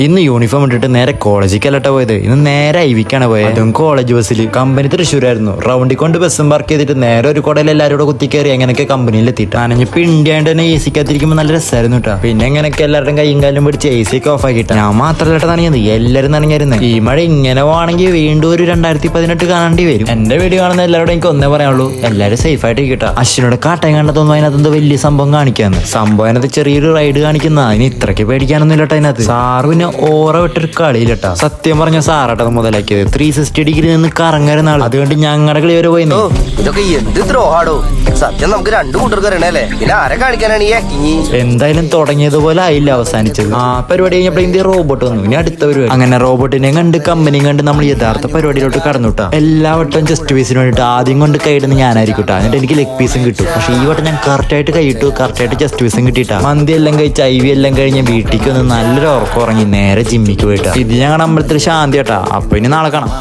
ഇന്ന് യൂണിഫോം ഇട്ടിട്ട് നേരെ കോളേജിലേക്കല്ലട്ട പോയത്. ഇന്ന് നേരെ ഐവിക്കാണ് പോയത്. അതും കോളേജ് ബസ്സിൽ. കമ്പനി തൃശ്ശൂരായിരുന്നു. റൗണ്ടിൽ കൊണ്ട് ബസ്സും പാർക്ക് ചെയ്തിട്ട് നേരെ ഒരു കുടയിൽ എല്ലാവരും കൂടെ കുത്തിക്കയറി അങ്ങനെയൊക്കെ കമ്പനിയിൽ എത്തിയിട്ട് നനഞ്ഞിപ്പോ ഇന്ത്യയായിട്ട് തന്നെ എ സിക്കകത്തിരിക്കുമ്പോൾ നല്ല രസമായിരുന്നു കേട്ടോ. പിന്നെ എങ്ങനെയൊക്കെ എല്ലാവരുടെയും കൈയും കാലും പിടിച്ച് എ സി ഒക്കെ ഓഫ് ആക്കിയിട്ട് ഞാൻ മാത്രമല്ല നനഞ്ഞത്, എല്ലാവരും നനഞ്ഞായിരുന്നു. ഈ മഴ ഇങ്ങനെ പോവാണെങ്കിൽ വീണ്ടും ഒരു 2018 കാണേണ്ടി വരും. എന്റെ വീഡിയോ കാണുന്ന എല്ലാവരോടും എനിക്ക് ഒന്നേ പറയാനുള്ളൂ, എല്ലാവരും സേഫ് ആയിട്ട് ഇരിക്കട്ടെ. അശ്വിനോട് കാട്ടയം കണ്ടതൊന്നും അതിനകത്ത് എന്തോ വലിയ സംഭവം കാണിക്കാന്ന്. സംഭവം അതിനകത്ത് ചെറിയൊരു റൈഡ് കാണിക്കുന്ന, അതിന് ഇത്രയ്ക്ക് പേടിക്കാനൊന്നും ഇല്ലട്ടോ അതിനകത്ത്. സാറ് പിന്നെ ഓറ വിട്ടൊരു കളിയിലട്ടാ. സത്യം പറഞ്ഞ സാറാട്ടത് മുതലാക്കിയത്. 360 ഡിഗ്രി നിന്ന് കറങ്ങരുന്ന ആൾ. അതുകൊണ്ട് ഞങ്ങളുടെ കളി വരെ പോയി. ഇതൊക്കെ എന്ത് ദ്രോഹാടോ. സത്യം നമുക്ക് രണ്ടു കൂട്ടർക്ക് അറിയണല്ലേ, പിന്നെ ആരെ കാണിക്കാനാണ് ഈ ആക്ടിങ്? എന്തായാലും തുടങ്ങിയതുപോലെ ആയില്ല അവസാനിച്ചത്. ആ പരിപാടി കഴിഞ്ഞപ്പോൾ ഇന്ത്യ റോബോട്ട് വന്നു. ഇനി അടുത്ത പരിപാടി. അങ്ങനെ റോബോട്ടിനെയും കണ്ട് കമ്പനിയും കണ്ട് നമ്മൾ യഥാർത്ഥ പരിപാടിയിലോട്ട് കടന്നുട്ടാ. എല്ലാ വട്ടം ജസ്റ്റ് പീസിന് വേണ്ടിയിട്ട് ആദ്യം കൊണ്ട് കൈയിടുന്ന ഞാനായിരിക്കും. എന്നിട്ട് എനിക്ക് ലെഗ് പീസും കിട്ടും. പക്ഷെ ഈ വട്ടം ഞാൻ കറക്റ്റായിട്ട് കൈയിട്ടു, കറക്റ്റായിട്ട് ജസ്റ്റ് പീസും കിട്ടിയിട്ടാ. മന്തി എല്ലാം കഴിച്ച് IV എല്ലാം കഴിഞ്ഞ് വീട്ടിലേക്ക് വന്ന് നല്ലൊരു ഉറക്കം ഉറങ്ങി നേരെ ജിമ്മിക്ക് പോയിട്ടാ. ഇത് ഞങ്ങളുടെ അമ്പലത്തിൽ ശാന്തി കേട്ടാ. അപ്പൊ ഇനി നാളെ കാണാം.